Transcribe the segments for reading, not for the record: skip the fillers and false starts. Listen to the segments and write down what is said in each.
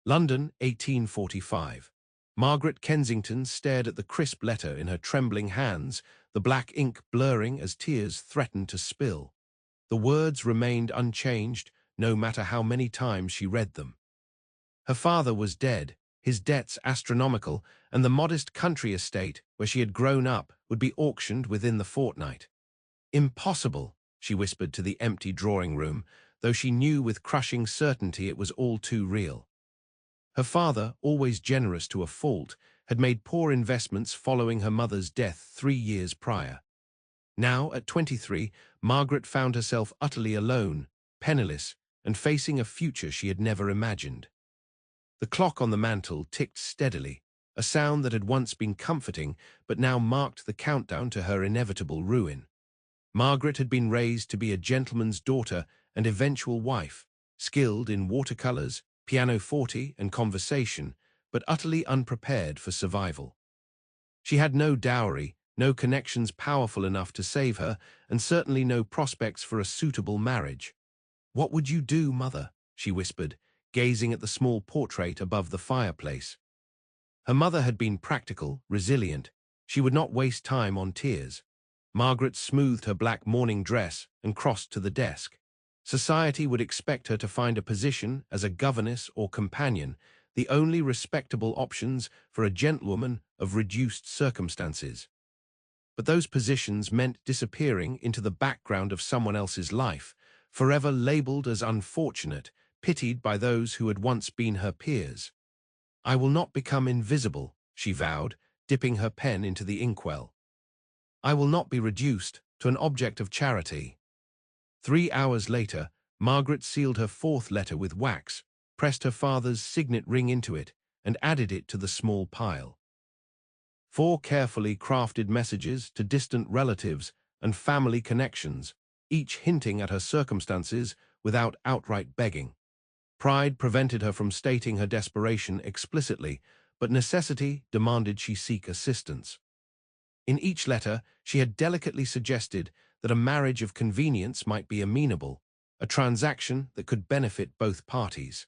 London, 1845. Margaret Kensington stared at the crisp letter in her trembling hands, the black ink blurring as tears threatened to spill. The words remained unchanged, no matter how many times she read them. Her father was dead, his debts astronomical, and the modest country estate where she had grown up would be auctioned within the fortnight. Impossible, she whispered to the empty drawing-room, though she knew with crushing certainty it was all too real. Her father, always generous to a fault, had made poor investments following her mother's death 3 years prior. Now, at 23, Margaret found herself utterly alone, penniless, and facing a future she had never imagined. The clock on the mantel ticked steadily, a sound that had once been comforting but now marked the countdown to her inevitable ruin. Margaret had been raised to be a gentleman's daughter and eventual wife, skilled in watercolors, pianoforte, and conversation, but utterly unprepared for survival. She had no dowry, no connections powerful enough to save her, and certainly no prospects for a suitable marriage. "What would you do, mother?" she whispered, gazing at the small portrait above the fireplace. Her mother had been practical, resilient. She would not waste time on tears. Margaret smoothed her black morning dress and crossed to the desk. Society would expect her to find a position as a governess or companion, the only respectable options for a gentlewoman of reduced circumstances. But those positions meant disappearing into the background of someone else's life, forever labeled as unfortunate, pitied by those who had once been her peers. "I will not become invisible," she vowed, dipping her pen into the inkwell. "I will not be reduced to an object of charity." 3 hours later, Margaret sealed her 4th letter with wax, pressed her father's signet ring into it, and added it to the small pile. 4 carefully crafted messages to distant relatives and family connections, each hinting at her circumstances without outright begging. Pride prevented her from stating her desperation explicitly, but necessity demanded she seek assistance. In each letter, she had delicately suggested that a marriage of convenience might be amenable, a transaction that could benefit both parties.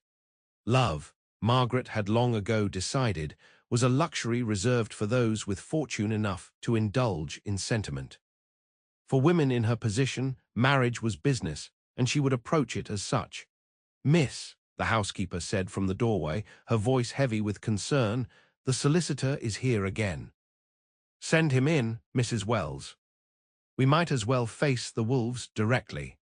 Love, Margaret had long ago decided, was a luxury reserved for those with fortune enough to indulge in sentiment. For women in her position, marriage was business, and she would approach it as such. "Miss," the housekeeper said from the doorway, her voice heavy with concern, "the solicitor is here again." "Send him in, Mrs. Wells. We might as well face the wolves directly."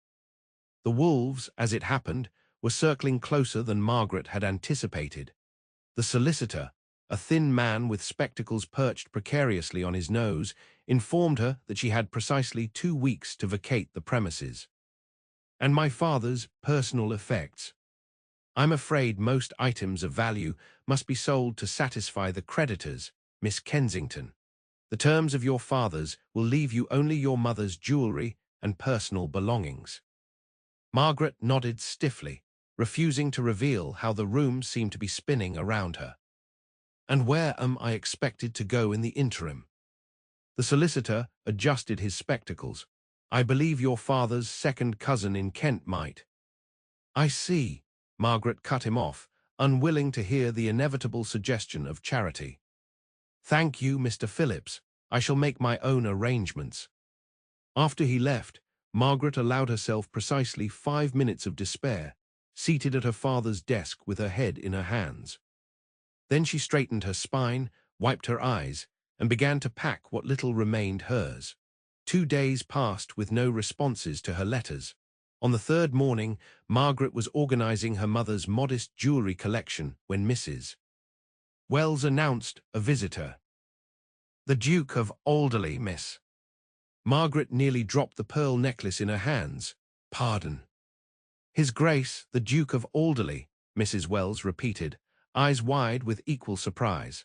The wolves, as it happened, were circling closer than Margaret had anticipated. The solicitor, a thin man with spectacles perched precariously on his nose, informed her that she had precisely 2 weeks to vacate the premises. "And my father's personal effects. I'm afraid most items of value must be sold to satisfy the creditors, Miss Kensington. The terms of your father's will leave you only your mother's jewelry and personal belongings." Margaret nodded stiffly, refusing to reveal how the room seemed to be spinning around her. "And where am I expected to go in the interim?" The solicitor adjusted his spectacles. "I believe your father's second cousin in Kent might." "I see," Margaret cut him off, unwilling to hear the inevitable suggestion of charity. "Thank you, Mr. Phillips. I shall make my own arrangements." After he left, Margaret allowed herself precisely 5 minutes of despair, seated at her father's desk with her head in her hands. Then she straightened her spine, wiped her eyes, and began to pack what little remained hers. 2 days passed with no responses to her letters. On the 3rd morning, Margaret was organizing her mother's modest jewelry collection when Mrs. Wells announced a visitor. "The Duke of Alderley, miss." Margaret nearly dropped the pearl necklace in her hands. "Pardon." "His Grace, the Duke of Alderley," Mrs. Wells repeated, eyes wide with equal surprise.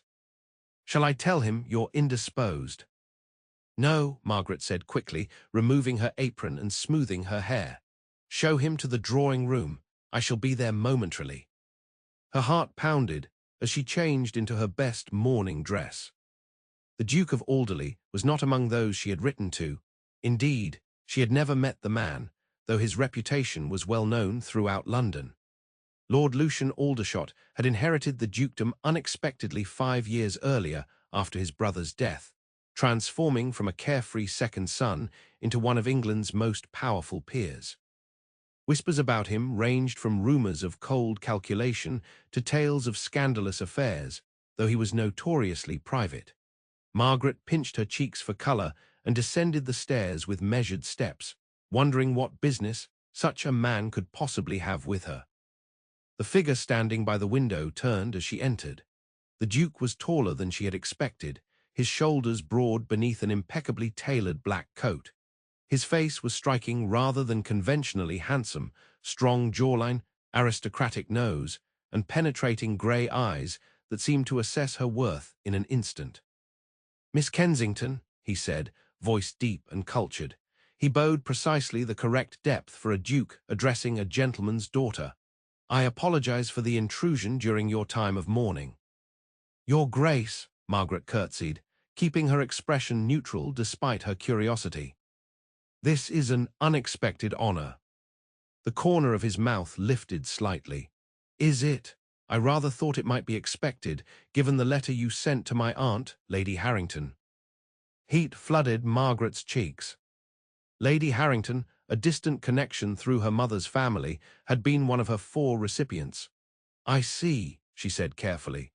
"Shall I tell him you're indisposed?" "No," Margaret said quickly, removing her apron and smoothing her hair. "Show him to the drawing-room. I shall be there momentarily." Her heart pounded as she changed into her best morning dress. The Duke of Alderley was not among those she had written to. Indeed, she had never met the man, though his reputation was well known throughout London. Lord Lucian Aldershot had inherited the dukedom unexpectedly 5 years earlier after his brother's death, transforming from a carefree second son into one of England's most powerful peers. Whispers about him ranged from rumours of cold calculation to tales of scandalous affairs, though he was notoriously private. Margaret pinched her cheeks for colour and descended the stairs with measured steps, wondering what business such a man could possibly have with her. The figure standing by the window turned as she entered. The Duke was taller than she had expected, his shoulders broad beneath an impeccably tailored black coat. His face was striking rather than conventionally handsome, strong jawline, aristocratic nose, and penetrating grey eyes that seemed to assess her worth in an instant. "Miss Kensington," he said, voice deep and cultured. He bowed precisely the correct depth for a duke addressing a gentleman's daughter. "I apologize for the intrusion during your time of mourning." "Your Grace," Margaret curtsied, keeping her expression neutral despite her curiosity. "This is an unexpected honor." The corner of his mouth lifted slightly. "Is it? I rather thought it might be expected, given the letter you sent to my aunt, Lady Harrington." Heat flooded Margaret's cheeks. Lady Harrington, a distant connection through her mother's family, had been one of her 4 recipients. "I see," she said carefully.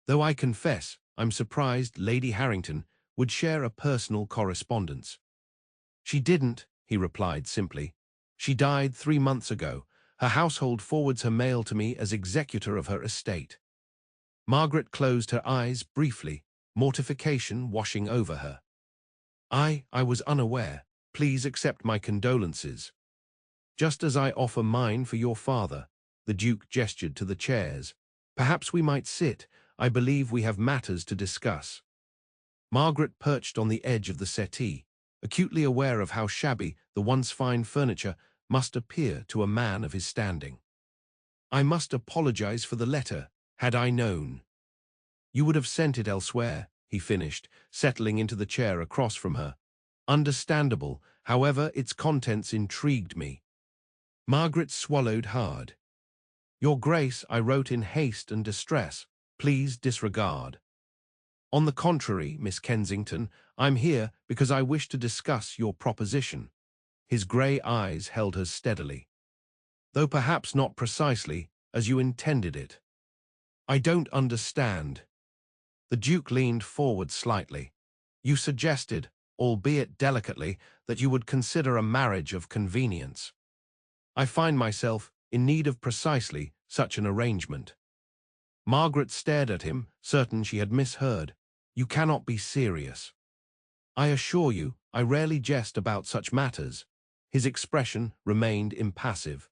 "Though I confess, I'm surprised Lady Harrington would share a personal correspondence." "She didn't," he replied simply. "She died 3 months ago. Her household forwards her mail to me as executor of her estate." Margaret closed her eyes briefly, mortification washing over her. I was unaware. Please accept my condolences." "Just as I offer mine for your father," the Duke gestured to the chairs. "Perhaps we might sit. I believe we have matters to discuss." Margaret perched on the edge of the settee, acutely aware of how shabby the once fine furniture must appear to a man of his standing. "I must apologize for the letter. Had I known—" "You would have sent it elsewhere," he finished, settling into the chair across from her. "Understandable, however, its contents intrigued me." Margaret swallowed hard. "Your Grace, I wrote in haste and distress. Please disregard." "On the contrary, Miss Kensington, I'm here because I wish to discuss your proposition." His grey eyes held her steadily. "Though perhaps not precisely as you intended it." "I don't understand." The Duke leaned forward slightly. "You suggested, albeit delicately, that you would consider a marriage of convenience. I find myself in need of precisely such an arrangement." Margaret stared at him, certain she had misheard. "You cannot be serious." "I assure you, I rarely jest about such matters." His expression remained impassive.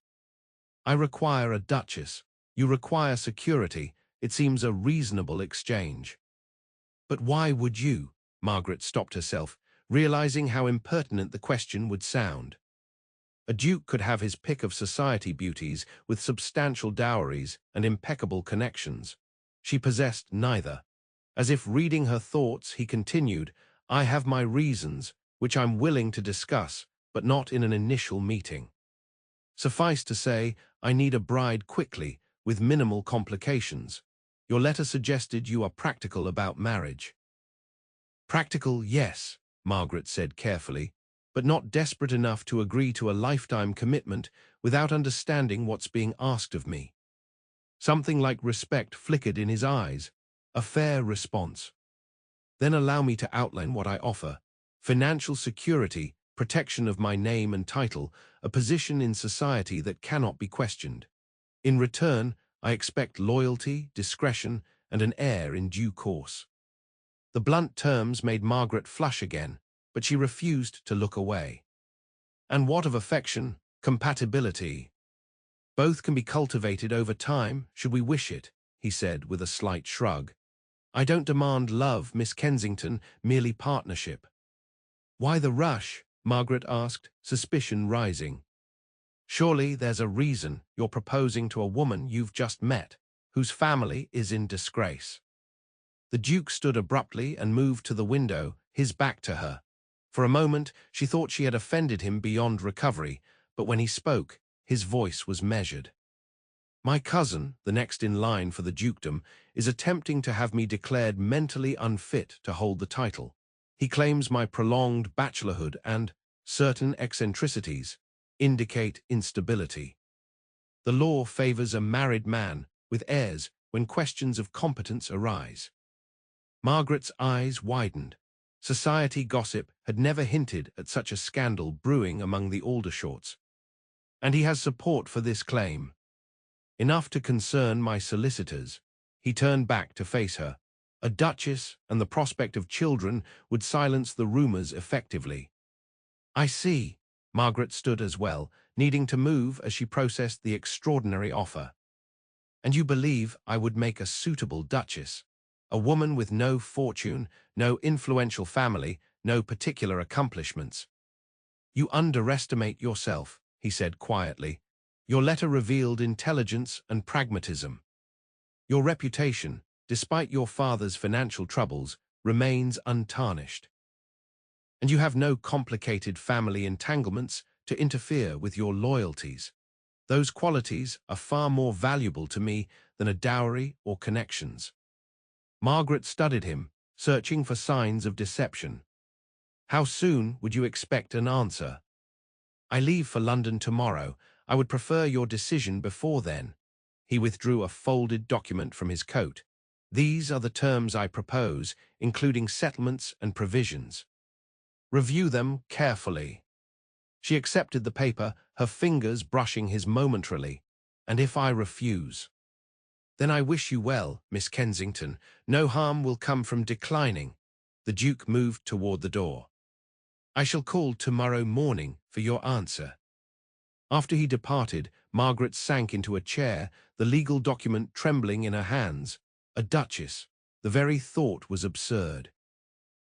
"I require a duchess. You require security. It seems a reasonable exchange." "But why would you?" Margaret stopped herself, realizing how impertinent the question would sound. A duke could have his pick of society beauties with substantial dowries and impeccable connections. She possessed neither. As if reading her thoughts, he continued, "I have my reasons, which I'm willing to discuss, but not in an initial meeting. Suffice to say, I need a bride quickly, with minimal complications. Your letter suggested you are practical about marriage." "Practical, yes," Margaret said carefully, "but not desperate enough to agree to a lifetime commitment without understanding what's being asked of me." Something like respect flickered in his eyes. "A fair response. Then allow me to outline what I offer. Financial security, protection of my name and title, a position in society that cannot be questioned. In return, I expect loyalty, discretion, and an heir in due course." The blunt terms made Margaret flush again, but she refused to look away. "And what of affection, compatibility?" "Both can be cultivated over time, should we wish it," he said with a slight shrug. "I don't demand love, Miss Kensington, merely partnership." "Why the rush?" Margaret asked, suspicion rising. "Surely there's a reason you're proposing to a woman you've just met, whose family is in disgrace." The Duke stood abruptly and moved to the window, his back to her. For a moment, she thought she had offended him beyond recovery, but when he spoke, his voice was measured. My cousin, the next in line for the dukedom, is attempting to have me declared mentally unfit to hold the title. He claims my prolonged bachelorhood and certain eccentricities indicate instability. The law favors a married man with heirs when questions of competence arise. Margaret's eyes widened. Society gossip had never hinted at such a scandal brewing among the Aldershorts. And he has support for this claim. Enough to concern my solicitors. He turned back to face her. A duchess and the prospect of children would silence the rumors effectively. I see. Margaret stood as well, needing to move as she processed the extraordinary offer. And you believe I would make a suitable duchess? A woman with no fortune, no influential family, no particular accomplishments. You underestimate yourself, he said quietly. Your letter revealed intelligence and pragmatism. Your reputation, despite your father's financial troubles, remains untarnished. And you have no complicated family entanglements to interfere with your loyalties. Those qualities are far more valuable to me than a dowry or connections. Margaret studied him, searching for signs of deception. How soon would you expect an answer? I leave for London tomorrow. I would prefer your decision before then. He withdrew a folded document from his coat. These are the terms I propose, including settlements and provisions. Review them carefully. She accepted the paper, her fingers brushing his momentarily. And if I refuse? Then I wish you well, Miss Kensington. No harm will come from declining. The Duke moved toward the door. I shall call tomorrow morning for your answer. After he departed, Margaret sank into a chair, the legal document trembling in her hands. A duchess. The very thought was absurd.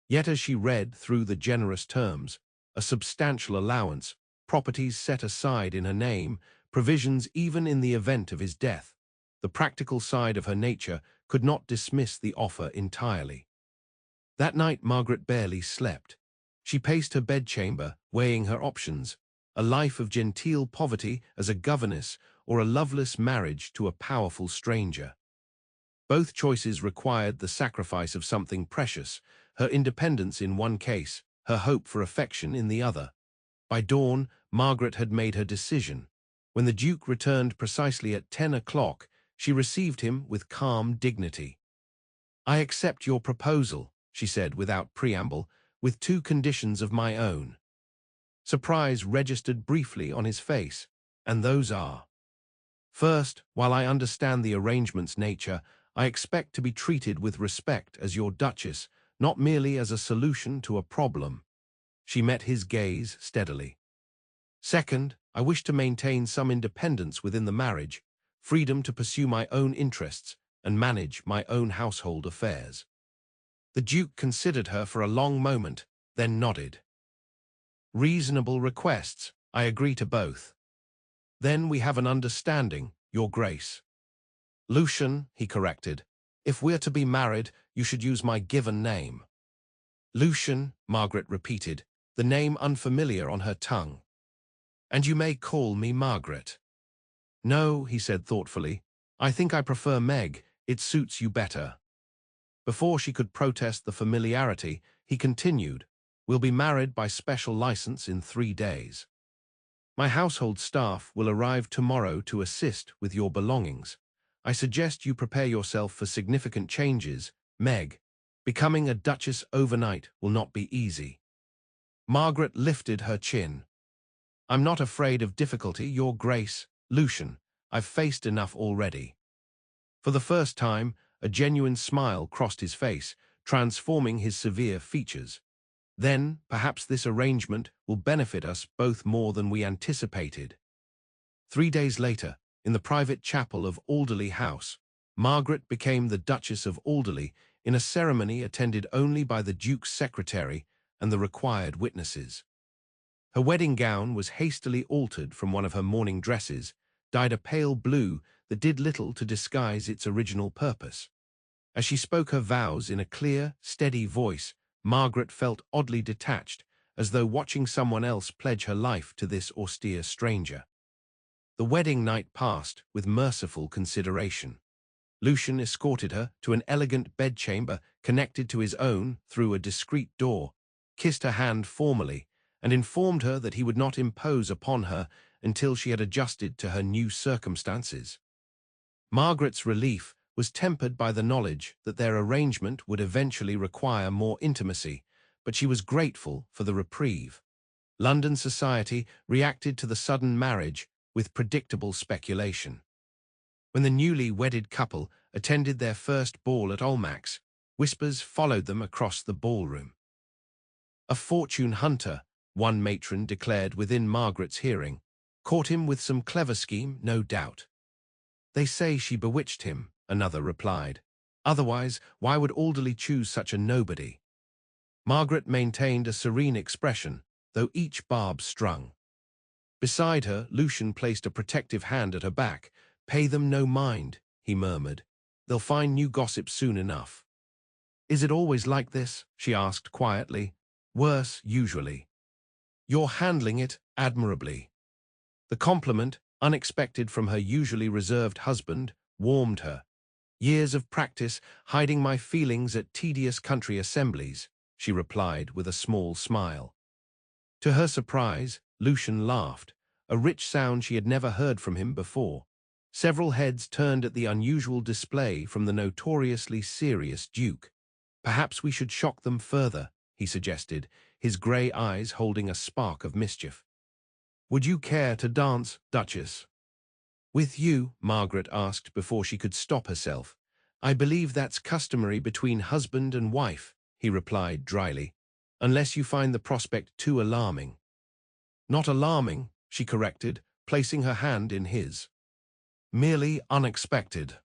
Yet as she read through the generous terms, a substantial allowance, properties set aside in her name, provisions even in the event of his death, the practical side of her nature could not dismiss the offer entirely. That night Margaret barely slept. She paced her bedchamber, weighing her options, a life of genteel poverty as a governess or a loveless marriage to a powerful stranger. Both choices required the sacrifice of something precious, her independence in one case, her hope for affection in the other. By dawn, Margaret had made her decision. When the Duke returned precisely at 10 o'clock, she received him with calm dignity. I accept your proposal, she said without preamble, with two conditions of my own. Surprise registered briefly on his face, and those are: first, while I understand the arrangement's nature, I expect to be treated with respect as your duchess, not merely as a solution to a problem. She met his gaze steadily. Second, I wish to maintain some independence within the marriage, freedom to pursue my own interests and manage my own household affairs. The Duke considered her for a long moment, then nodded. Reasonable requests. I agree to both. Then we have an understanding, Your Grace. Lucian, he corrected. If we're to be married, you should use my given name. Lucian, Margaret repeated, the name unfamiliar on her tongue. And you may call me Margaret. No, he said thoughtfully. I think I prefer Meg. It suits you better. Before she could protest the familiarity, he continued, We'll be married by special license in 3 days. My household staff will arrive tomorrow to assist with your belongings. I suggest you prepare yourself for significant changes, Meg. Becoming a duchess overnight will not be easy. Margaret lifted her chin. I'm not afraid of difficulty, Your Grace. Lucian, I've faced enough already. For the first time, a genuine smile crossed his face, transforming his severe features. Then, perhaps this arrangement will benefit us both more than we anticipated. 3 days later, in the private chapel of Alderley House, Margaret became the Duchess of Alderley in a ceremony attended only by the Duke's secretary and the required witnesses. Her wedding gown was hastily altered from one of her mourning dresses, dyed a pale blue that did little to disguise its original purpose. As she spoke her vows in a clear, steady voice, Margaret felt oddly detached, as though watching someone else pledge her life to this austere stranger. The wedding night passed with merciful consideration. Lucian escorted her to an elegant bedchamber connected to his own through a discreet door, kissed her hand formally, and informed her that he would not impose upon her until she had adjusted to her new circumstances. Margaret's relief was tempered by the knowledge that their arrangement would eventually require more intimacy, but she was grateful for the reprieve. London society reacted to the sudden marriage with predictable speculation. When the newly wedded couple attended their first ball at Almack's, whispers followed them across the ballroom. A fortune hunter, one matron declared within Margaret's hearing, caught him with some clever scheme, no doubt. They say she bewitched him, another replied. Otherwise, why would Alderley choose such a nobody? Margaret maintained a serene expression, though each barb strung. Beside her, Lucian placed a protective hand at her back. "Pay them no mind," he murmured. "They'll find new gossip soon enough." "Is it always like this?" she asked quietly. "Worse, usually." "You're handling it admirably." The compliment, unexpected from her usually reserved husband, warmed her. "Years of practice hiding my feelings at tedious country assemblies," she replied with a small smile. To her surprise, Lucian laughed, a rich sound she had never heard from him before. Several heads turned at the unusual display from the notoriously serious Duke. "Perhaps we should shock them further," he suggested, his grey eyes holding a spark of mischief. "Would you care to dance, Duchess?" "With you?" Margaret asked before she could stop herself. "I believe that's customary between husband and wife," he replied dryly, "unless you find the prospect too alarming." "Not alarming," she corrected, placing her hand in his. "Merely unexpected."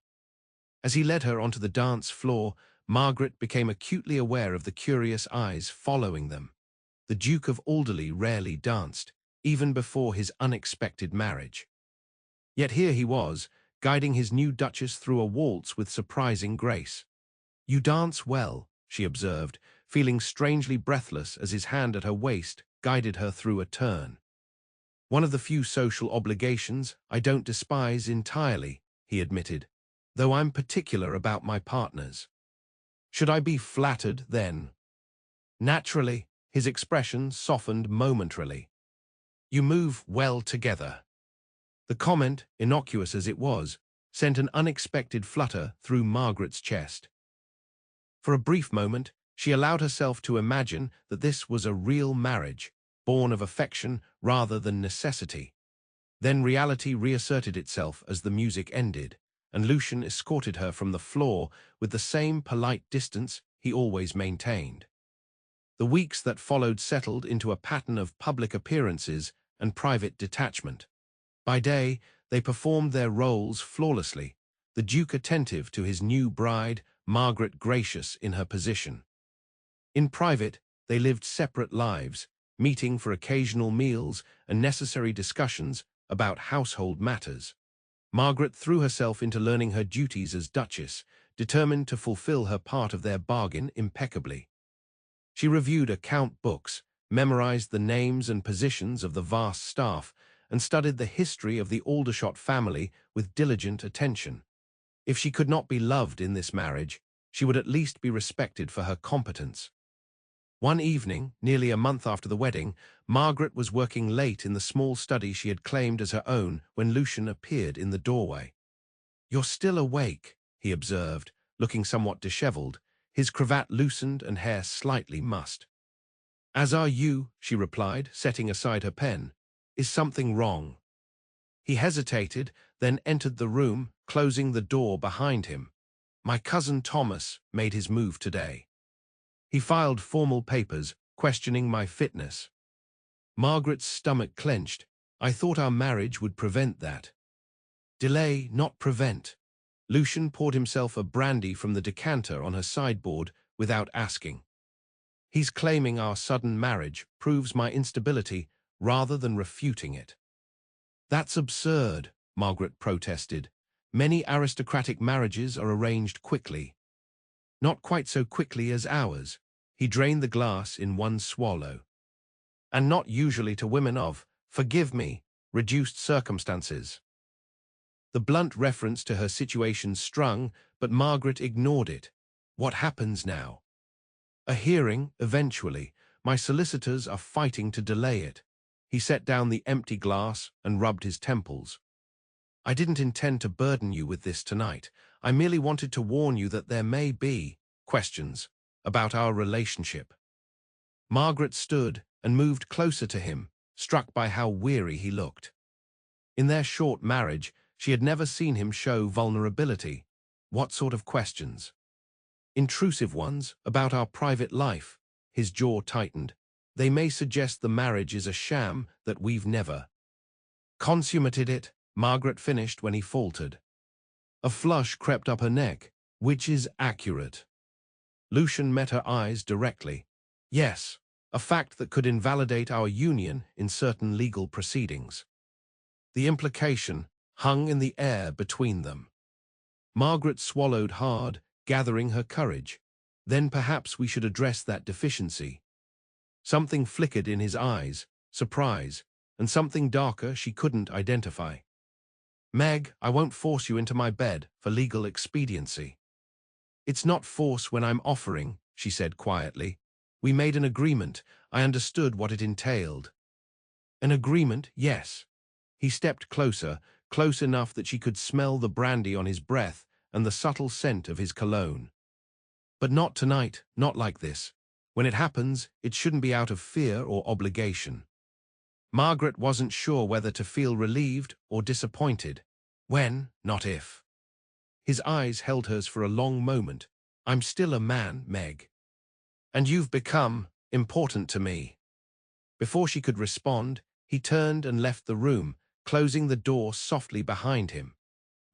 As he led her onto the dance floor, Margaret became acutely aware of the curious eyes following them. The Duke of Alderley rarely danced, even before his unexpected marriage. Yet here he was, guiding his new Duchess through a waltz with surprising grace. "You dance well," she observed, feeling strangely breathless as his hand at her waist guided her through a turn. "One of the few social obligations I don't despise entirely," he admitted, "though I'm particular about my partners." "Should I be flattered, then?" Naturally, his expression softened momentarily. "You move well together." The comment, innocuous as it was, sent an unexpected flutter through Margaret's chest. For a brief moment, she allowed herself to imagine that this was a real marriage, born of affection rather than necessity. Then reality reasserted itself as the music ended, and Lucian escorted her from the floor with the same polite distance he always maintained. The weeks that followed settled into a pattern of public appearances and private detachment. By day, they performed their roles flawlessly, the Duke attentive to his new bride, Margaret gracious in her position. In private, they lived separate lives, meeting for occasional meals and necessary discussions about household matters. Margaret threw herself into learning her duties as Duchess, determined to fulfill her part of their bargain impeccably. She reviewed account books, memorized the names and positions of the vast staff, and studied the history of the Aldershot family with diligent attention. If she could not be loved in this marriage, she would at least be respected for her competence. One evening, nearly a month after the wedding, Margaret was working late in the small study she had claimed as her own when Lucian appeared in the doorway. "You're still awake," he observed, looking somewhat dishevelled, his cravat loosened and hair slightly mussed. "As are you," she replied, setting aside her pen. "Is something wrong?" He hesitated, then entered the room, closing the door behind him. "My cousin Thomas made his move today. He filed formal papers, questioning my fitness." Margaret's stomach clenched. "I thought our marriage would prevent that." "Delay, not prevent." Lucian poured himself a brandy from the decanter on her sideboard without asking. "He's claiming our sudden marriage proves my instability rather than refuting it." "That's absurd," Margaret protested. "Many aristocratic marriages are arranged quickly." "Not quite so quickly as ours." He drained the glass in one swallow. "And not usually to women of, forgive me, reduced circumstances. The blunt reference to her situation strung, but Margaret ignored it. What happens now? A hearing, eventually. My solicitors are fighting to delay it. He set down the empty glass and rubbed his temples. I didn't intend to burden you with this tonight. I merely wanted to warn you that there may be questions about our relationship. Margaret stood and moved closer to him, struck by how weary he looked. In their short marriage, she had never seen him show vulnerability. What sort of questions? Intrusive ones, about our private life. His jaw tightened. They may suggest the marriage is a sham, that we've never consummated it, Margaret finished when he faltered. A flush crept up her neck. Which is accurate. Lucian met her eyes directly. Yes, a fact that could invalidate our union in certain legal proceedings. The implication hung in the air between them. Margaret swallowed hard, gathering her courage. Then perhaps we should address that deficiency. Something flickered in his eyes, surprise, and something darker she couldn't identify. Meg, I won't force you into my bed for legal expediency. It's not force when I'm offering, she said quietly. We made an agreement. I understood what it entailed. An agreement, yes. He stepped closer, close enough that she could smell the brandy on his breath and the subtle scent of his cologne. But not tonight, not like this. When it happens, it shouldn't be out of fear or obligation. Margaret wasn't sure whether to feel relieved or disappointed. When, not if. His eyes held hers for a long moment. I'm still a man, Meg. And you've become important to me. Before she could respond, he turned and left the room, closing the door softly behind him.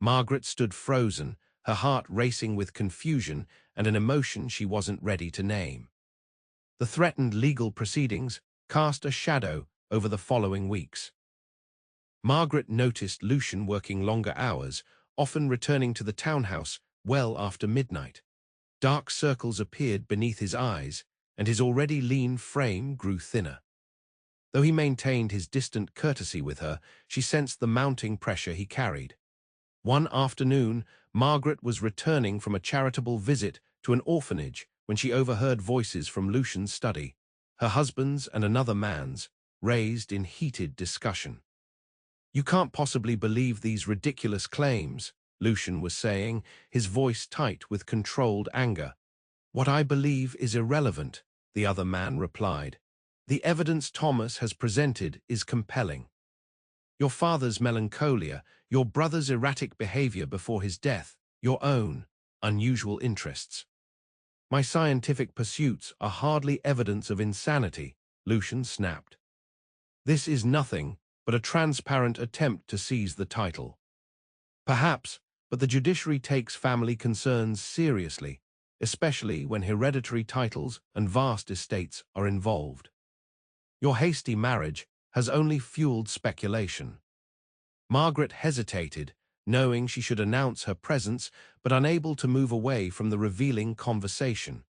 Margaret stood frozen, her heart racing with confusion and an emotion she wasn't ready to name. The threatened legal proceedings cast a shadow over the following weeks. Margaret noticed Lucian working longer hours, often returning to the townhouse well after midnight. Dark circles appeared beneath his eyes, and his already lean frame grew thinner. Though he maintained his distant courtesy with her, she sensed the mounting pressure he carried. One afternoon, Margaret was returning from a charitable visit to an orphanage when she overheard voices from Lucian's study, her husband's and another man's, raised in heated discussion. You can't possibly believe these ridiculous claims, Lucian was saying, his voice tight with controlled anger. What I believe is irrelevant, the other man replied. The evidence Thomas has presented is compelling. Your father's melancholia, your brother's erratic behavior before his death, your own unusual interests. My scientific pursuits are hardly evidence of insanity, Lucian snapped. This is nothing but a transparent attempt to seize the title. Perhaps, but the judiciary takes family concerns seriously, especially when hereditary titles and vast estates are involved. Your hasty marriage has only fueled speculation. Margaret hesitated, knowing she should announce her presence, but unable to move away from the revealing conversation.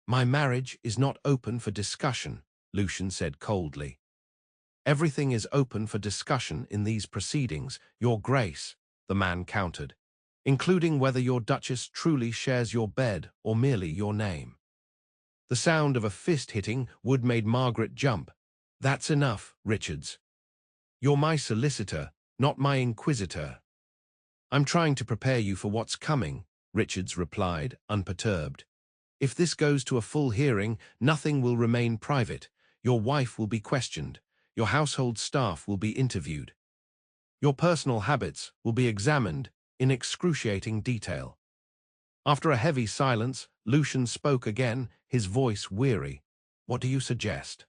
My marriage is not open for discussion, Lucian said coldly. Everything is open for discussion in these proceedings, Your Grace, the man countered, including whether your Duchess truly shares your bed or merely your name. The sound of a fist hitting wood made Margaret jump. That's enough, Richards. You're my solicitor, not my inquisitor. I'm trying to prepare you for what's coming, Richards replied, unperturbed. If this goes to a full hearing, nothing will remain private. Your wife will be questioned. Your household staff will be interviewed. Your personal habits will be examined in excruciating detail. After a heavy silence, Lucian spoke again, his voice weary. What do you suggest?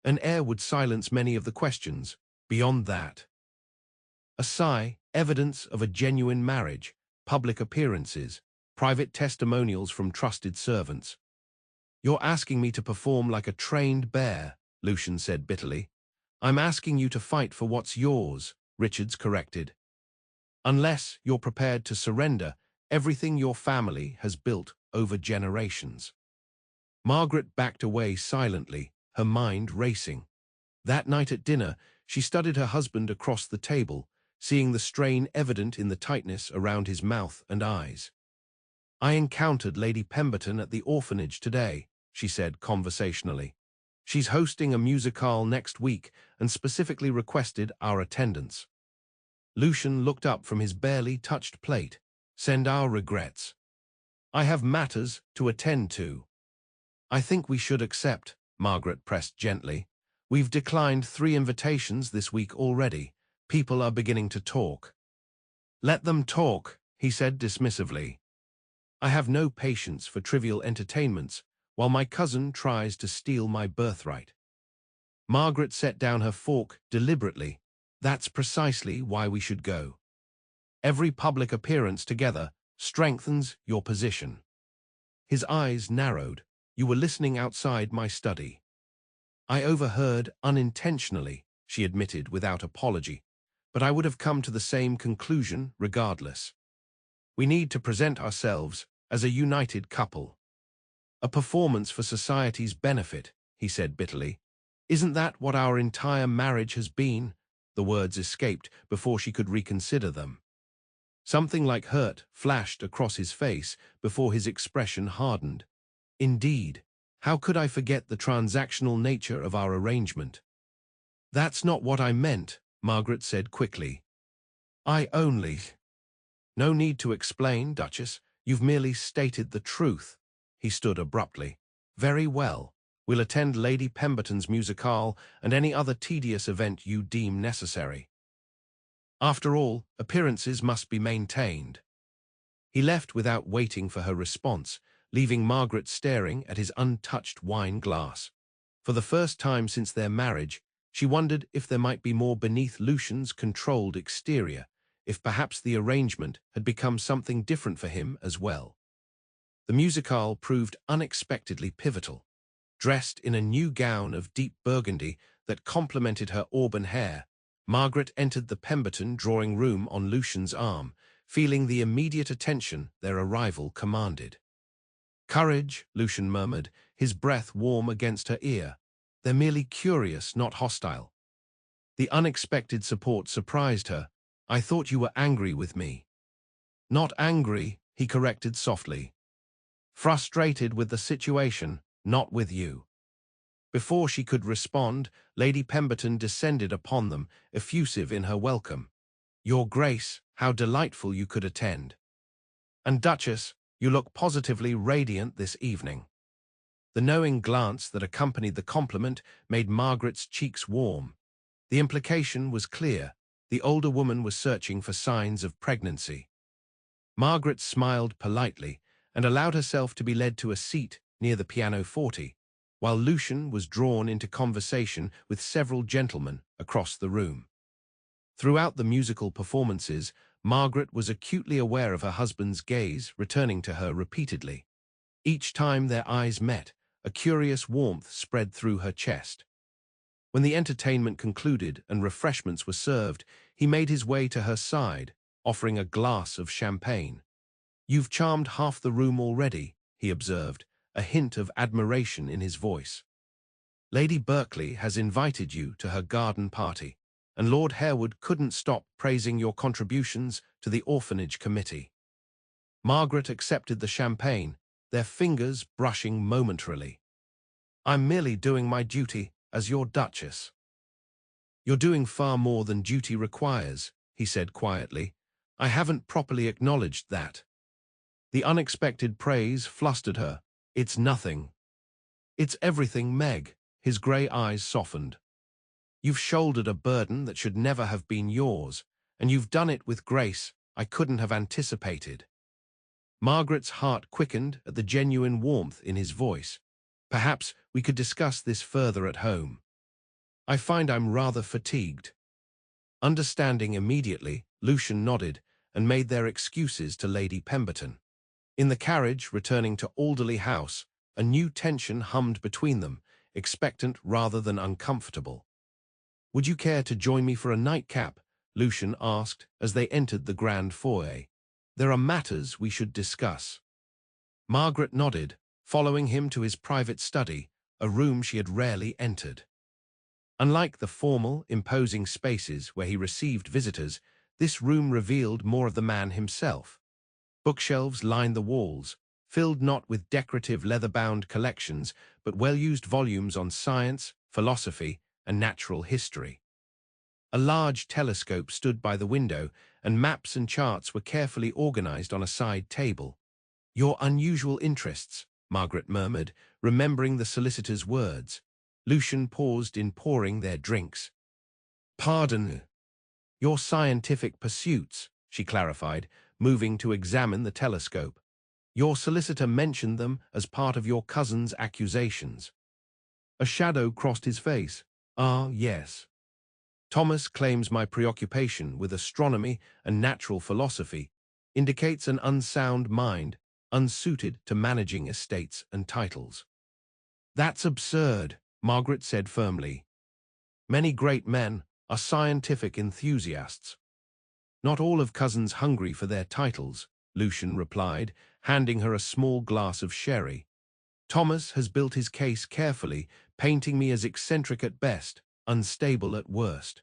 An heir would silence many of the questions. Beyond that. A sigh, evidence of a genuine marriage, public appearances, private testimonials from trusted servants. You're asking me to perform like a trained bear, Lucian said bitterly. I'm asking you to fight for what's yours, Richards corrected. Unless you're prepared to surrender everything your family has built over generations. Margaret backed away silently, her mind racing. That night at dinner, She studied her husband across the table, seeing the strain evident in the tightness around his mouth and eyes. "I encountered Lady Pemberton at the orphanage today," she said conversationally. "She's hosting a musicale next week and specifically requested our attendance." Lucian looked up from his barely touched plate. "Send our regrets. I have matters to attend to." "I think we should accept," Margaret pressed gently. "We've declined 3 invitations this week already. People are beginning to talk." "Let them talk," he said dismissively. "I have no patience for trivial entertainments while my cousin tries to steal my birthright." Margaret set down her fork deliberately. "That's precisely why we should go. Every public appearance together strengthens your position." His eyes narrowed. "You were listening outside my study." "I overheard unintentionally," she admitted without apology, "but I would have come to the same conclusion regardless. We need to present ourselves as a united couple." "A performance for society's benefit," he said bitterly. "Isn't that what our entire marriage has been?" The words escaped before she could reconsider them. Something like hurt flashed across his face before his expression hardened. "Indeed, how could I forget the transactional nature of our arrangement?" "That's not what I meant," Margaret said quickly. "I only—" "No need to explain, Duchess. You've merely stated the truth." He stood abruptly. "Very well. We'll attend Lady Pemberton's musicale and any other tedious event you deem necessary. After all, appearances must be maintained." He left without waiting for her response, leaving Margaret staring at his untouched wine glass. For the first time since their marriage, she wondered if there might be more beneath Lucian's controlled exterior, if perhaps the arrangement had become something different for him as well. The musicale proved unexpectedly pivotal. Dressed in a new gown of deep burgundy that complemented her auburn hair, Margaret entered the Pemberton drawing room on Lucian's arm, feeling the immediate attention their arrival commanded. "Courage," Lucian murmured, his breath warm against her ear. "They're merely curious, not hostile." The unexpected support surprised her. "I thought you were angry with me." "Not angry," he corrected softly. "Frustrated with the situation, not with you." Before she could respond, Lady Pemberton descended upon them, effusive in her welcome. "Your Grace, how delightful you could attend. And Duchess, you look positively radiant this evening." The knowing glance that accompanied the compliment made Margaret's cheeks warm. The implication was clear. The older woman was searching for signs of pregnancy. Margaret smiled politely and allowed herself to be led to a seat near the pianoforte, while Lucian was drawn into conversation with several gentlemen across the room. Throughout the musical performances, Margaret was acutely aware of her husband's gaze returning to her repeatedly. Each time their eyes met, a curious warmth spread through her chest. When the entertainment concluded and refreshments were served, he made his way to her side, offering a glass of champagne. "You've charmed half the room already," he observed, a hint of admiration in his voice. "Lady Berkeley has invited you to her garden party, and Lord Harewood couldn't stop praising your contributions to the orphanage committee." Margaret accepted the champagne, their fingers brushing momentarily. "I'm merely doing my duty as your Duchess." "You're doing far more than duty requires," he said quietly. "I haven't properly acknowledged that." The unexpected praise flustered her. "It's nothing." "It's everything, Meg." His grey eyes softened. "You've shouldered a burden that should never have been yours, and you've done it with grace I couldn't have anticipated." Margaret's heart quickened at the genuine warmth in his voice. "Perhaps we could discuss this further at home. I find I'm rather fatigued." Understanding immediately, Lucian nodded and made their excuses to Lady Pemberton. In the carriage returning to Alderley House, a new tension hummed between them, expectant rather than uncomfortable. "Would you care to join me for a nightcap?" Lucian asked as they entered the grand foyer. "There are matters we should discuss." Margaret nodded, following him to his private study, a room she had rarely entered. Unlike the formal, imposing spaces where he received visitors, this room revealed more of the man himself. Bookshelves lined the walls, filled not with decorative leather-bound collections, but well-used volumes on science, philosophy, and natural history. A large telescope stood by the window, and maps and charts were carefully organized on a side table. "Your unusual interests," Margaret murmured, remembering the solicitor's words. Lucian paused in pouring their drinks. "Pardon." "Your scientific pursuits," she clarified, moving to examine the telescope. "Your solicitor mentioned them as part of your cousin's accusations." A shadow crossed his face. "Ah, yes. Thomas claims my preoccupation with astronomy and natural philosophy indicates an unsound mind, unsuited to managing estates and titles." "That's absurd," Margaret said firmly. "Many great men are scientific enthusiasts." "Not all of cousins hungry for their titles," Lucian replied, handing her a small glass of sherry. "Thomas has built his case carefully, painting me as eccentric at best, unstable at worst.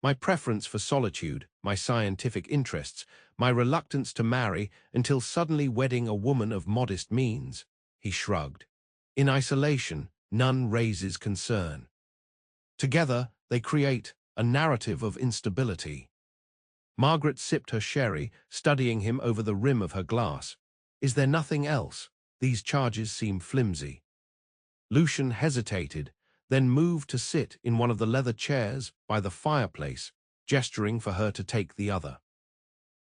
My preference for solitude, my scientific interests, my reluctance to marry until suddenly wedding a woman of modest means," he shrugged. "In isolation, none raises concern. Together, they create a narrative of instability." Margaret sipped her sherry, studying him over the rim of her glass. "Is there nothing else? These charges seem flimsy." Lucian hesitated, then moved to sit in one of the leather chairs by the fireplace, gesturing for her to take the other.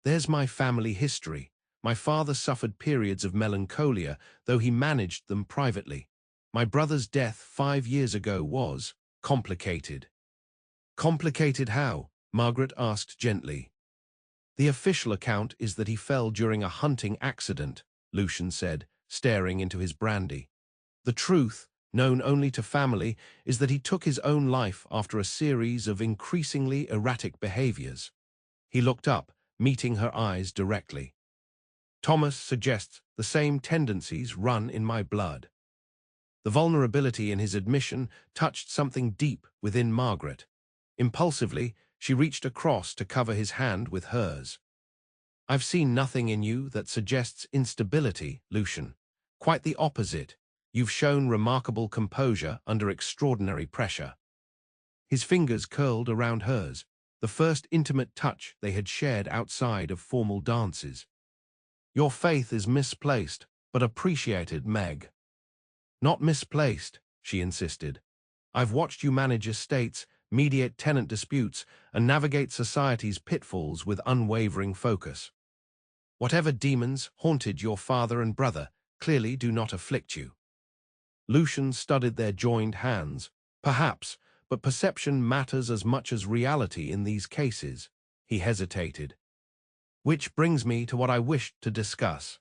"There's my family history. My father suffered periods of melancholia, though he managed them privately. My brother's death 5 years ago was complicated." "Complicated how?" Margaret asked gently. "The official account is that he fell during a hunting accident," Lucian said, staring into his brandy. "The truth, known only to family, is that he took his own life after a series of increasingly erratic behaviors." He looked up, meeting her eyes directly. "Thomas suggests the same tendencies run in my blood." The vulnerability in his admission touched something deep within Margaret. Impulsively, she reached across to cover his hand with hers. "I've seen nothing in you that suggests instability, Lucian. Quite the opposite. You've shown remarkable composure under extraordinary pressure." His fingers curled around hers, the first intimate touch they had shared outside of formal dances. "Your faith is misplaced, but appreciated, Meg." "Not misplaced," she insisted. "I've watched you manage estates, mediate tenant disputes, and navigate society's pitfalls with unwavering focus. Whatever demons haunted your father and brother clearly do not afflict you." Lucian studied their joined hands. "Perhaps, but perception matters as much as reality in these cases." He hesitated. "Which brings me to what I wished to discuss."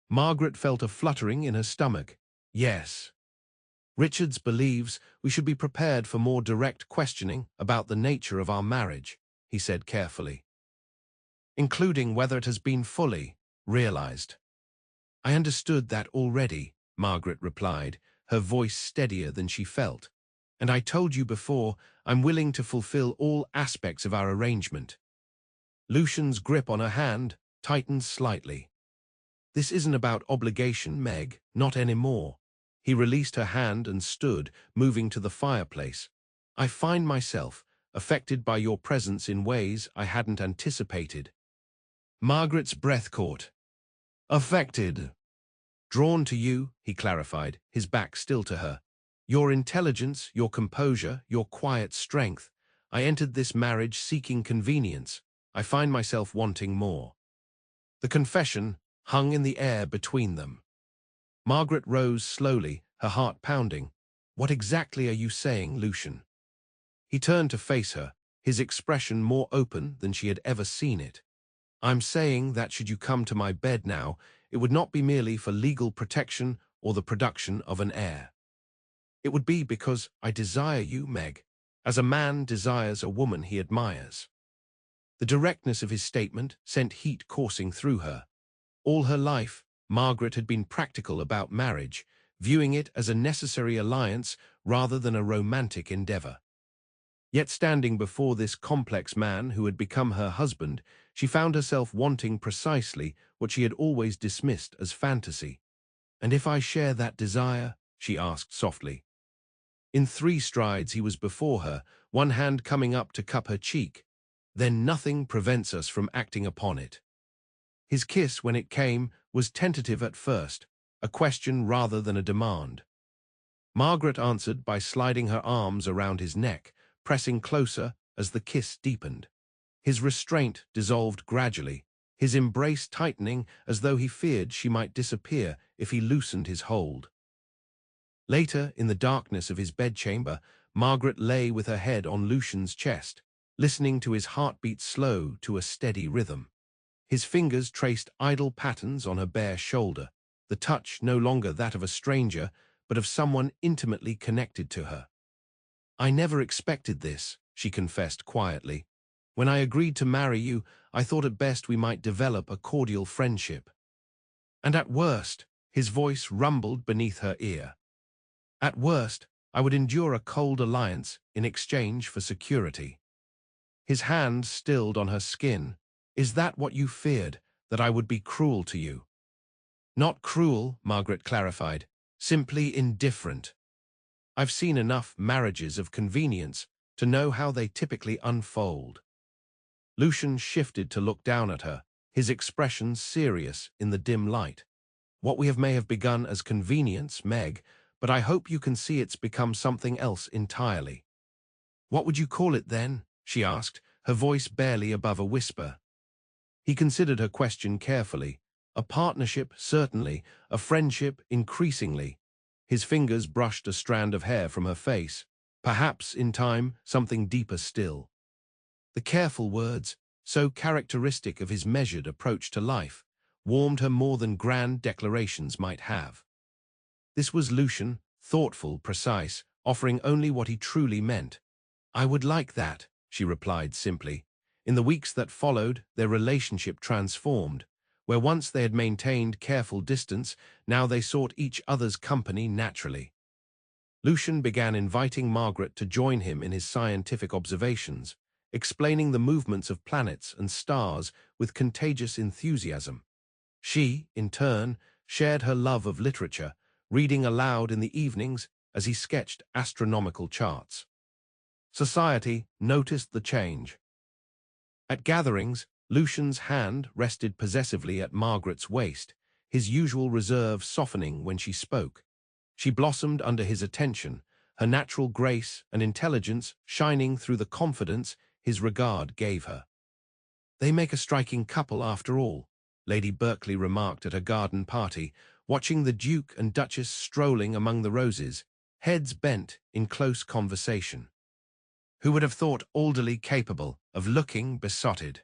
Margaret felt a fluttering in her stomach. "Yes. Richards believes we should be prepared for more direct questioning about the nature of our marriage," he said carefully, "including whether it has been fully realized." "I understood that already," Margaret replied, her voice steadier than she felt. "And I told you before, I'm willing to fulfill all aspects of our arrangement." Lucian's grip on her hand tightened slightly. "This isn't about obligation, Meg, not anymore." He released her hand and stood, moving to the fireplace. "I find myself affected by your presence in ways I hadn't anticipated." Margaret's breath caught. "Affected?" "Drawn to you," he clarified, his back still to her. "Your intelligence, your composure, your quiet strength. I entered this marriage seeking convenience. I find myself wanting more." The confession hung in the air between them. Margaret rose slowly, her heart pounding. "What exactly are you saying, Lucian?" He turned to face her, his expression more open than she had ever seen it. "I'm saying that should you come to my bed now, it would not be merely for legal protection or the production of an heir. It would be because I desire you, Meg, as a man desires a woman he admires." The directness of his statement sent heat coursing through her. All her life, Margaret had been practical about marriage, viewing it as a necessary alliance rather than a romantic endeavor. Yet standing before this complex man who had become her husband, she found herself wanting precisely what she had always dismissed as fantasy. "And if I share that desire?" she asked softly. In 3 strides he was before her, one hand coming up to cup her cheek. "Then nothing prevents us from acting upon it." His kiss, when it came, was tentative at first, a question rather than a demand. Margaret answered by sliding her arms around his neck, pressing closer as the kiss deepened. His restraint dissolved gradually, his embrace tightening as though he feared she might disappear if he loosened his hold. Later, in the darkness of his bedchamber, Margaret lay with her head on Lucian's chest, listening to his heartbeat slow to a steady rhythm. His fingers traced idle patterns on her bare shoulder, the touch no longer that of a stranger, but of someone intimately connected to her. "I never expected this," she confessed quietly. "When I agreed to marry you, I thought at best we might develop a cordial friendship. And at worst," his voice rumbled beneath her ear, "at worst, I would endure a cold alliance in exchange for security." His hand stilled on her skin. "Is that what you feared, that I would be cruel to you?" "Not cruel," Margaret clarified, "simply indifferent. I've seen enough marriages of convenience to know how they typically unfold." Lucian shifted to look down at her, his expression serious in the dim light. "What we may have begun as convenience, Meg, but I hope you can see it's become something else entirely." "What would you call it then?" she asked, her voice barely above a whisper. He considered her question carefully. "A partnership, certainly, a friendship, increasingly." His fingers brushed a strand of hair from her face. "Perhaps, in time, something deeper still." The careful words, so characteristic of his measured approach to life, warmed her more than grand declarations might have. This was Lucian, thoughtful, precise, offering only what he truly meant. "I would like that," she replied simply. In the weeks that followed, their relationship transformed. Where once they had maintained careful distance, now they sought each other's company naturally. Lucian began inviting Margaret to join him in his scientific observations, explaining the movements of planets and stars with contagious enthusiasm. She, in turn, shared her love of literature, reading aloud in the evenings as he sketched astronomical charts. Society noticed the change. At gatherings, Lucian's hand rested possessively at Margaret's waist, his usual reserve softening when she spoke. She blossomed under his attention, her natural grace and intelligence shining through the confidence his regard gave her. "They make a striking couple after all," Lady Berkeley remarked at a garden party, watching the Duke and Duchess strolling among the roses, heads bent in close conversation. "Who would have thought Alderley capable of looking besotted?"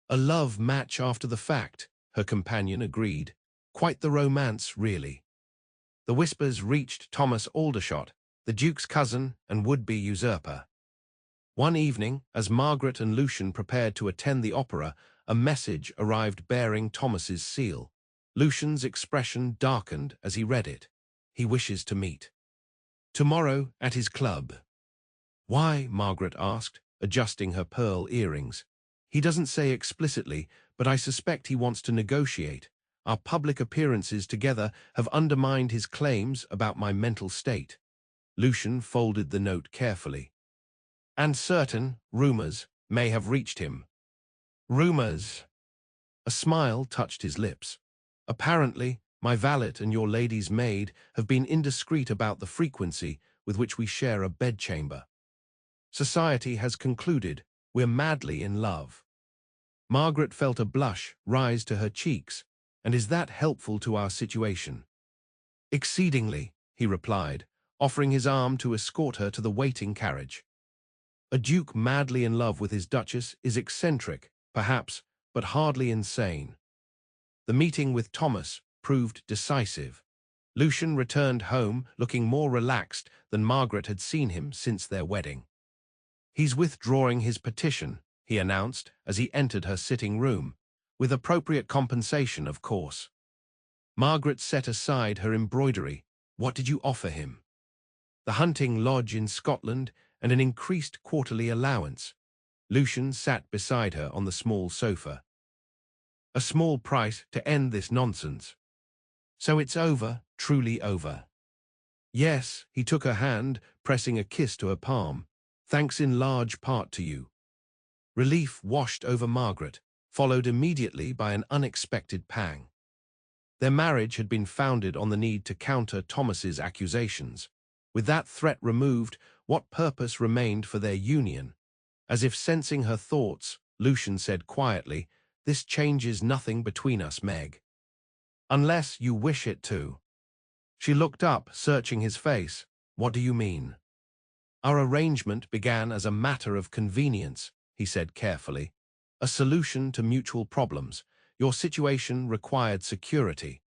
"A love match after the fact," her companion agreed. "Quite the romance, really." The whispers reached Thomas Aldershot, the Duke's cousin and would-be usurper. One evening, as Margaret and Lucian prepared to attend the opera, a message arrived bearing Thomas's seal. Lucian's expression darkened as he read it. "He wishes to meet. Tomorrow at his club." "Why?" Margaret asked, adjusting her pearl earrings. "He doesn't say explicitly, but I suspect he wants to negotiate. Our public appearances together have undermined his claims about my mental state." Lucian folded the note carefully. "And certain rumors may have reached him." "Rumors?" A smile touched his lips. "Apparently, my valet and your lady's maid have been indiscreet about the frequency with which we share a bedchamber. Society has concluded we're madly in love." Margaret felt a blush rise to her cheeks. "And is that helpful to our situation?" "Exceedingly," he replied, offering his arm to escort her to the waiting carriage. A duke madly in love with his duchess is eccentric, perhaps, but hardly insane. The meeting with Thomas proved decisive. Lucian returned home looking more relaxed than Margaret had seen him since their wedding. "He's withdrawing his petition," he announced as he entered her sitting room, "with appropriate compensation, of course." Margaret set aside her embroidery, What did you offer him? The hunting lodge in Scotland and an increased quarterly allowance. Lucian sat beside her on the small sofa. A small price to end this nonsense. So it's over, truly over. Yes, he took her hand, pressing a kiss to her palm. Thanks in large part to you. Relief washed over Margaret, followed immediately by an unexpected pang. Their marriage had been founded on the need to counter Thomas's accusations. With that threat removed, what purpose remained for their union? As if sensing her thoughts, Lucian said quietly, "This changes nothing between us, Meg. Unless you wish it to." She looked up, searching his face. "What do you mean?" "Our arrangement began as a matter of convenience," he said carefully. "A solution to mutual problems. Your situation required security.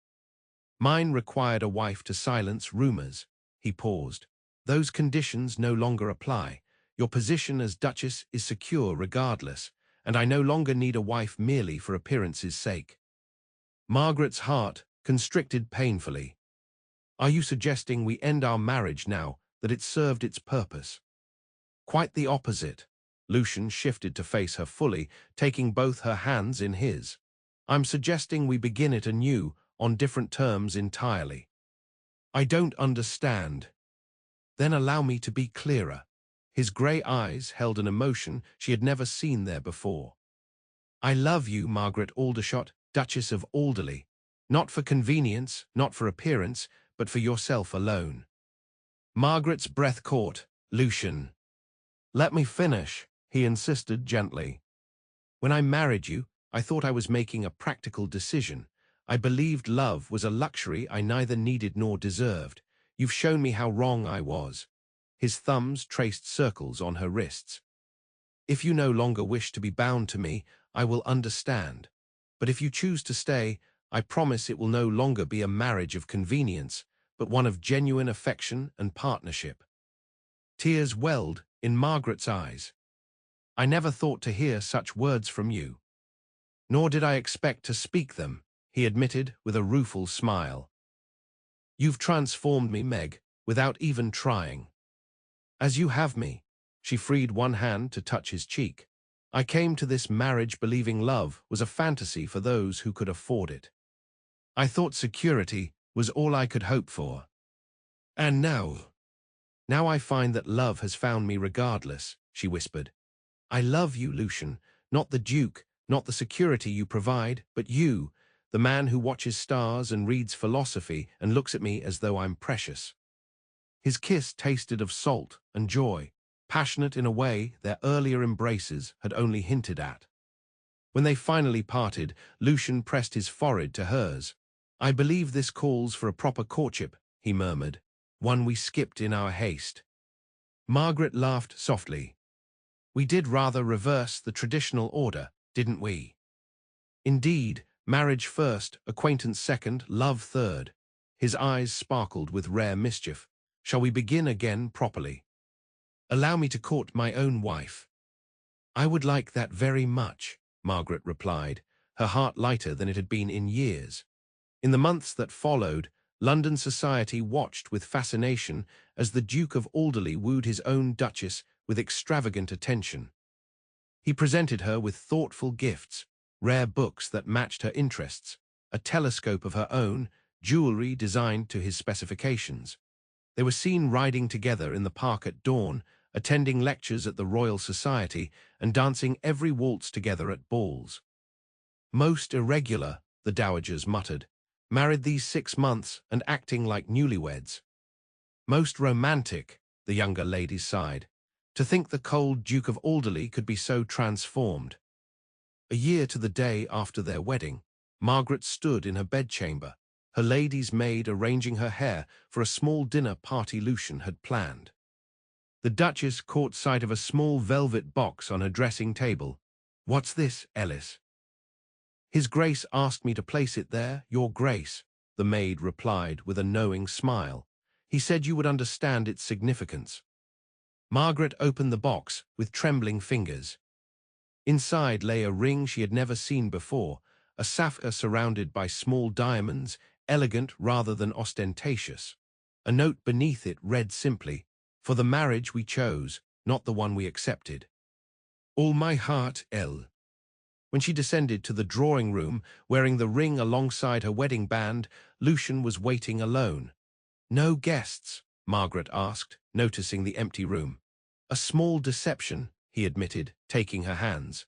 Mine required a wife to silence rumors." He paused. "Those conditions no longer apply. Your position as Duchess is secure regardless, and I no longer need a wife merely for appearance's sake." Margaret's heart constricted painfully. "Are you suggesting we end our marriage now that it served its purpose?" "Quite the opposite." Lucian shifted to face her fully, taking both her hands in his. "I'm suggesting we begin it anew, on different terms entirely." "I don't understand." "Then allow me to be clearer." His grey eyes held an emotion she had never seen there before. "I love you, Margaret Aldershot, Duchess of Alderley. Not for convenience, not for appearance, but for yourself alone." Margaret's breath caught. "Lucian." "Let me finish," he insisted gently. "When I married you, I thought I was making a practical decision. I believed love was a luxury I neither needed nor deserved. You've shown me how wrong I was." His thumbs traced circles on her wrists. "If you no longer wish to be bound to me, I will understand. But if you choose to stay, I promise it will no longer be a marriage of convenience, but one of genuine affection and partnership." Tears welled in Margaret's eyes. "I never thought to hear such words from you." "Nor did I expect to speak them," he admitted with a rueful smile. "You've transformed me, Meg, without even trying." "As you have me." She freed one hand to touch his cheek. "I came to this marriage believing love was a fantasy for those who could afford it. I thought security was all I could hope for. And now I find that love has found me regardless," she whispered. "I love you, Lucian, not the Duke, not the security you provide, but you, the man who watches stars and reads philosophy and looks at me as though I'm precious." His kiss tasted of salt and joy, passionate in a way their earlier embraces had only hinted at. When they finally parted, Lucian pressed his forehead to hers. "I believe this calls for a proper courtship," he murmured, "one we skipped in our haste." Margaret laughed softly. "We did rather reverse the traditional order, didn't we?" "Indeed, marriage first, acquaintance second, love third." His eyes sparkled with rare mischief. "Shall we begin again properly?" "Allow me to court my own wife." "I would like that very much," Margaret replied, her heart lighter than it had been in years. In the months that followed, London society watched with fascination as the Duke of Alderley wooed his own Duchess with extravagant attention. He presented her with thoughtful gifts, rare books that matched her interests, a telescope of her own, jewelry designed to his specifications. They were seen riding together in the park at dawn, attending lectures at the Royal Society, and dancing every waltz together at balls. "Most irregular," the dowagers muttered, "married these 6 months and acting like newlyweds." "Most romantic," the younger ladies sighed. "To think the cold Duke of Alderley could be so transformed." A year to the day after their wedding, Margaret stood in her bedchamber, her lady's maid arranging her hair for a small dinner party Lucian had planned. The Duchess caught sight of a small velvet box on her dressing table. "What's this, Ellis?" "His Grace asked me to place it there, Your Grace," the maid replied with a knowing smile. "He said you would understand its significance." Margaret opened the box with trembling fingers. Inside lay a ring she had never seen before, a sapphire surrounded by small diamonds, elegant rather than ostentatious. A note beneath it read simply, "For the marriage we chose, not the one we accepted. All my heart, L." When she descended to the drawing room, wearing the ring alongside her wedding band, Lucian was waiting alone. "No guests?" Margaret asked, noticing the empty room. "A small deception," he admitted, taking her hands.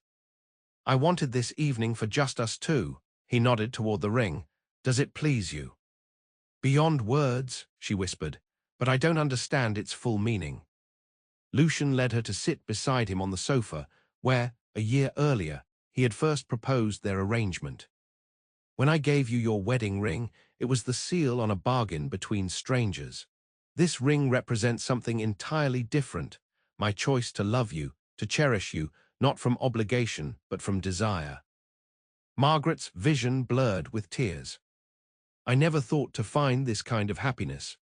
"I wanted this evening for just us two." He nodded toward the ring. "Does it please you?" "Beyond words," she whispered, "but I don't understand its full meaning." Lucian led her to sit beside him on the sofa, where, a year earlier, he had first proposed their arrangement. "When I gave you your wedding ring, it was the seal on a bargain between strangers. This ring represents something entirely different, my choice to love you, to cherish you, not from obligation, but from desire." Margaret's vision blurred with tears. "I never thought to find this kind of happiness."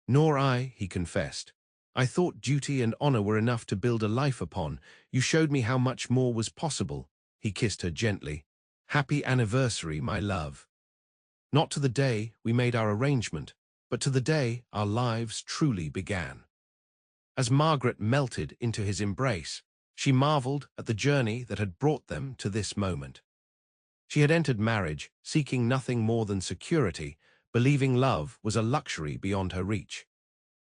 "Nor I," he confessed. "I thought duty and honor were enough to build a life upon. You showed me how much more was possible." He kissed her gently. "Happy anniversary, my love. Not to the day we made our arrangement, but to the day our lives truly began." As Margaret melted into his embrace, she marveled at the journey that had brought them to this moment. She had entered marriage, seeking nothing more than security, believing love was a luxury beyond her reach.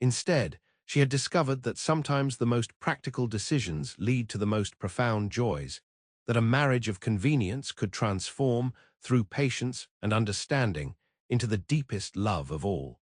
Instead, she had discovered that sometimes the most practical decisions lead to the most profound joys, that a marriage of convenience could transform, through patience and understanding, into the deepest love of all.